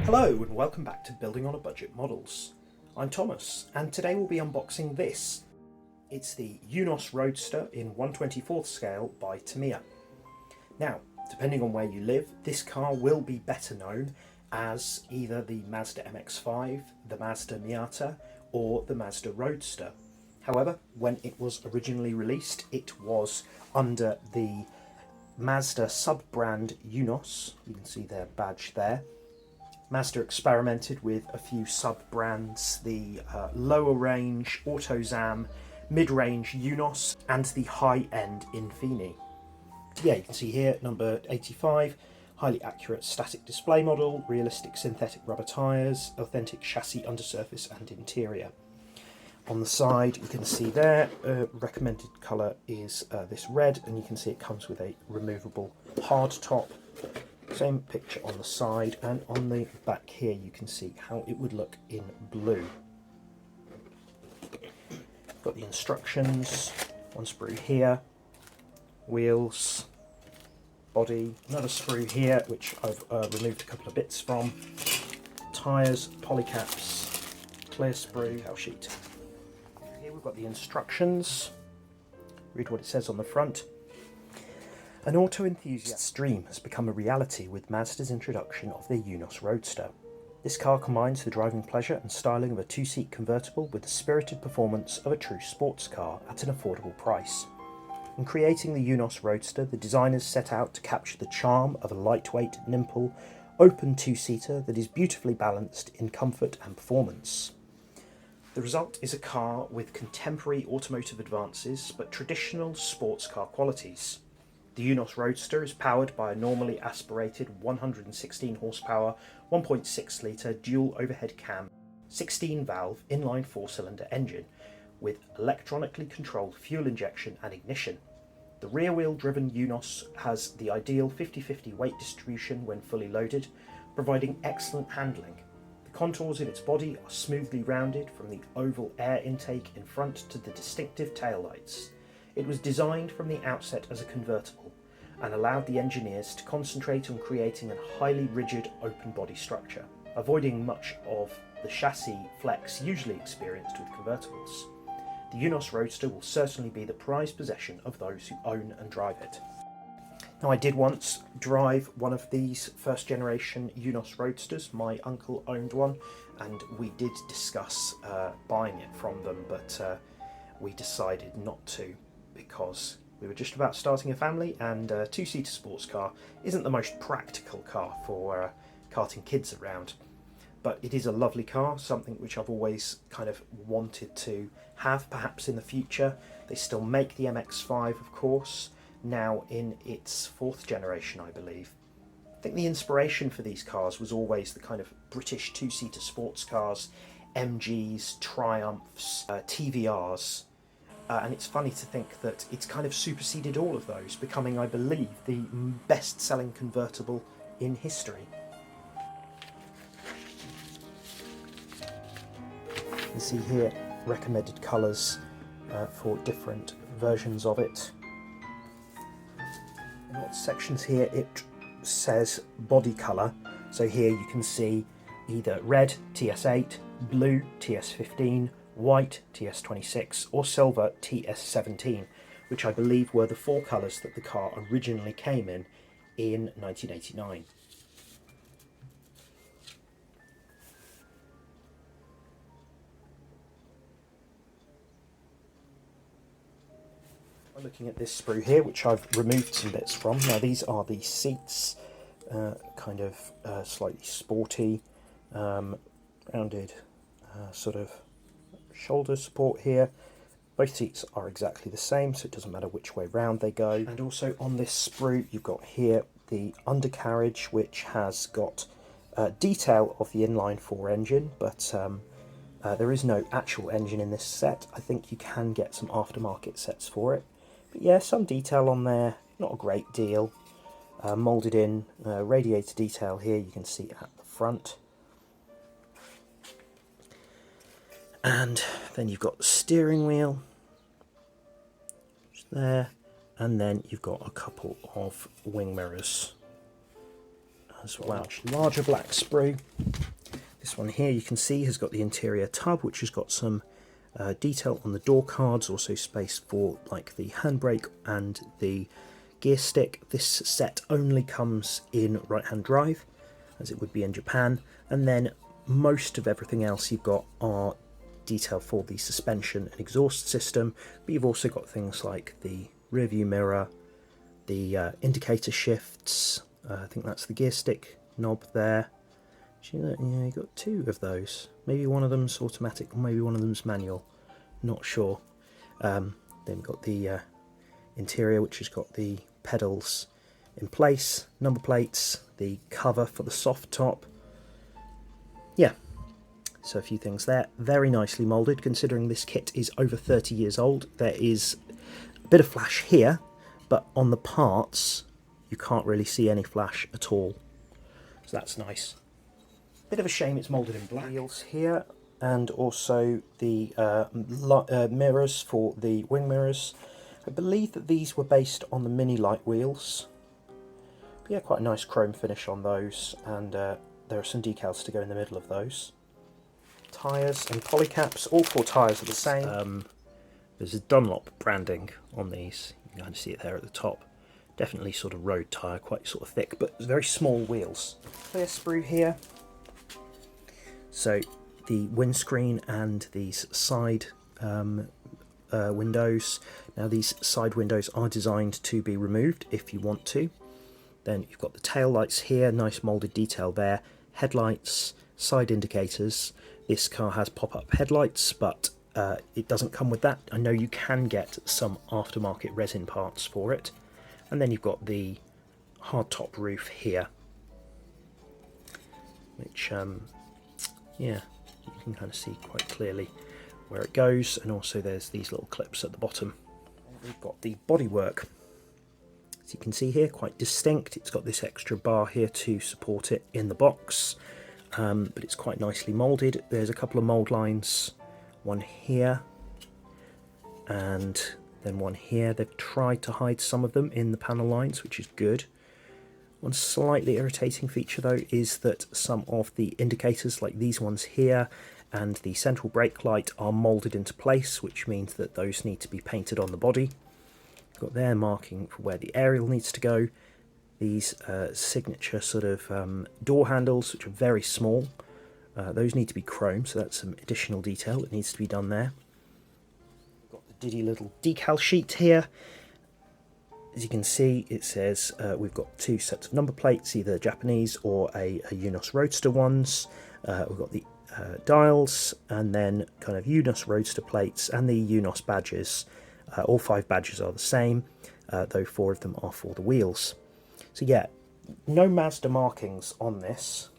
Hello and welcome back to Building on a Budget Models. I'm Thomas and today we'll be unboxing this. It's the Eunos Roadster in 1/24th scale by Tamiya. Now, depending on where you live, this car will be better known as either the Mazda MX-5, the Mazda Miata or the Mazda Roadster. However, when it was originally released, it was under the Mazda sub-brand Eunos. You can see their badge there. Mazda experimented with a few sub-brands, the lower range Autozam, mid-range Eunos and the high-end Infini. Yeah, you can see here number 85, highly accurate static display model, realistic synthetic rubber tyres, authentic chassis undersurface and interior. On the side you can see there, recommended colour is this red, and you can see it comes with a removable hard top. Same picture on the side, and on the back here you can see how it would look in blue. Got the instructions, one sprue here, wheels, body, another sprue here which I've removed a couple of bits from, tyres, polycaps, clear sprue, tail sheet. Here we've got the instructions, read what it says on the front. An auto enthusiast's dream has become a reality with Mazda's introduction of the Eunos Roadster. This car combines the driving pleasure and styling of a two-seat convertible with the spirited performance of a true sports car at an affordable price. In creating the Eunos Roadster, the designers set out to capture the charm of a lightweight, nimble, open two-seater that is beautifully balanced in comfort and performance. The result is a car with contemporary automotive advances but traditional sports car qualities. The Eunos Roadster is powered by a normally aspirated 116 horsepower, 1.6 litre dual overhead cam, 16 valve inline 4-cylinder engine with electronically controlled fuel injection and ignition. The rear wheel driven Eunos has the ideal 50-50 weight distribution when fully loaded, providing excellent handling. The contours of its body are smoothly rounded from the oval air intake in front to the distinctive taillights. It was designed from the outset as a convertible and allowed the engineers to concentrate on creating a highly rigid open body structure, avoiding much of the chassis flex usually experienced with convertibles. The Eunos Roadster will certainly be the prized possession of those who own and drive it. Now, I did once drive one of these first generation Eunos Roadsters. My uncle owned one and we did discuss buying it from them, but we decided not to, because we were just about starting a family and a two-seater sports car isn't the most practical car for carting kids around. But it is a lovely car, something which I've always kind of wanted to have perhaps in the future. They still make the MX-5, of course, now in its 4th generation, I believe. I think the inspiration for these cars was always the kind of British two-seater sports cars, MGs, Triumphs, TVRs. And it's funny to think that it's kind of superseded all of those, becoming, I believe, the best-selling convertible in history. You can see here recommended colours for different versions of it. In what sections here it says body colour, so here you can see either red TS8, blue TS15, white TS26 or silver TS17, which I believe were the 4 colours that the car originally came in 1989. Looking at this sprue here, which I've removed some bits from. Now these are the seats, kind of slightly sporty, rounded sort of shoulder support here. Both seats are exactly the same, so it doesn't matter which way round they go. And also on this sprue you've got here the undercarriage, which has got detail of the inline 4 engine, but there is no actual engine in this set. I think you can get some aftermarket sets for it. But yeah, some detail on there, not a great deal. Moulded in radiator detail here, you can see at the front. And then you've got the steering wheel, just there, and then you've got a couple of wing mirrors as well. Much larger black sprue. This one here you can see has got the interior tub, which has got some detail on the door cards, also space for like the handbrake and the gear stick. This set only comes in right-hand drive, as it would be in Japan, and then most of everything else you've got are detail for the suspension and exhaust system, but you've also got things like the rear view mirror, the indicator shifts, I think that's the gear stick knob there. Yeah, you've got two of those. Maybe one of them's automatic, or maybe one of them's manual. Not sure. Then we've got the interior, which has got the pedals in place, number plates, the cover for the soft top. Yeah, so a few things there. Very nicely moulded, considering this kit is over 30 years old. There is a bit of flash here, but on the parts, you can't really see any flash at all. So that's nice. Bit of a shame it's moulded in black. Wheels here, and also the mirrors for the wing mirrors. I believe that these were based on the mini light wheels. But yeah, quite a nice chrome finish on those, and there are some decals to go in the middle of those. Tyres and polycaps, all four tyres are the same. There's a Dunlop branding on these, you can kind of see it there at the top. Definitely sort of road tyre, quite sort of thick, but very small wheels. Clear sprue here. So the windscreen and these side windows. Now these side windows are designed to be removed if you want to. Then you've got the tail lights here, nice moulded detail there. Headlights, side indicators. This car has pop-up headlights, but it doesn't come with that. I know you can get some aftermarket resin parts for it. And then you've got the hardtop roof here, which yeah, you can kind of see quite clearly where it goes, and also there's these little clips at the bottom. We've got the bodywork, as you can see here, quite distinct. It's got this extra bar here to support it in the box, but it's quite nicely moulded. There's a couple of mould lines, one here and then one here. They've tried to hide some of them in the panel lines, which is good. One slightly irritating feature though is that some of the indicators, like these ones here and the central brake light, are moulded into place, which means that those need to be painted on the body. Got their marking for where the aerial needs to go. These signature sort of door handles, which are very small, those need to be chrome, so that's some additional detail that needs to be done there. Got the diddy little decal sheet here. As you can see, it says we've got two sets of number plates, either Japanese or a Eunos Roadster ones. We've got the dials, and then kind of Eunos Roadster plates and the Eunos badges. All 5 badges are the same, though 4 of them are for the wheels. So yeah, no Mazda markings on this.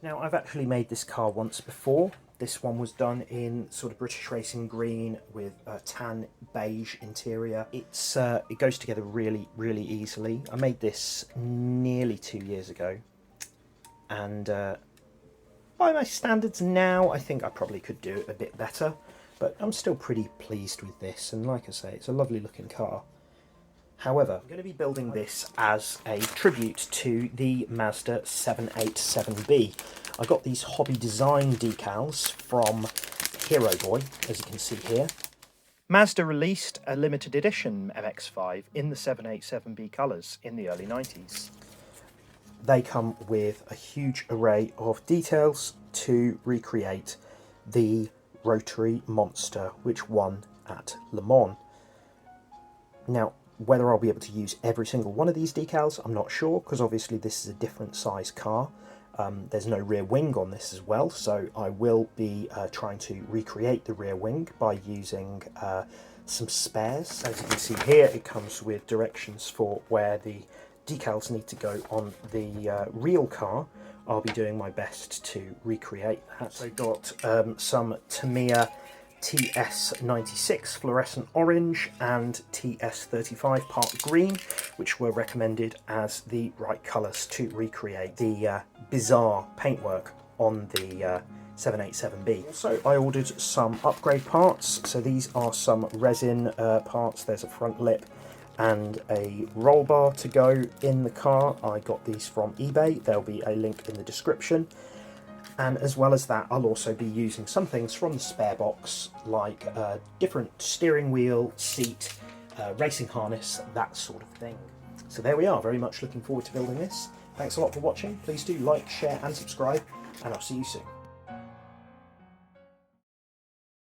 Now, I've actually made this car once before. This one was done in sort of British racing green with a tan beige interior. It goes together really, really easily. I made this nearly 2 years ago, and by my standards now, I think I probably could do it a bit better, but I'm still pretty pleased with this, and like I say, it's a lovely looking car. However, I'm going to be building this as a tribute to the Mazda 787B. I got these hobby design decals from Hero Boy, as you can see here. Mazda released a limited edition MX-5 in the 787B colours in the early 90s. They come with a huge array of details to recreate the rotary monster which won at Le Mans. Now, whether I'll be able to use every single one of these decals, I'm not sure, because obviously this is a different size car. There's no rear wing on this as well, so I will be trying to recreate the rear wing by using some spares. As you can see here, it comes with directions for where the decals need to go on the real car. I'll be doing my best to recreate that. So I've got some Tamiya TS96 fluorescent orange and TS35 part green, which were recommended as the right colours to recreate the bizarre paintwork on the 787B. Also, I ordered some upgrade parts. So these are some resin parts. There's a front lip and a roll bar to go in the car. I got these from eBay. There'll be a link in the description. And as well as that, I'll also be using some things from the spare box, like a different steering wheel, seat, racing harness, that sort of thing. So there we are, very much looking forward to building this. Thanks a lot for watching. Please do like, share and subscribe, and I'll see you soon.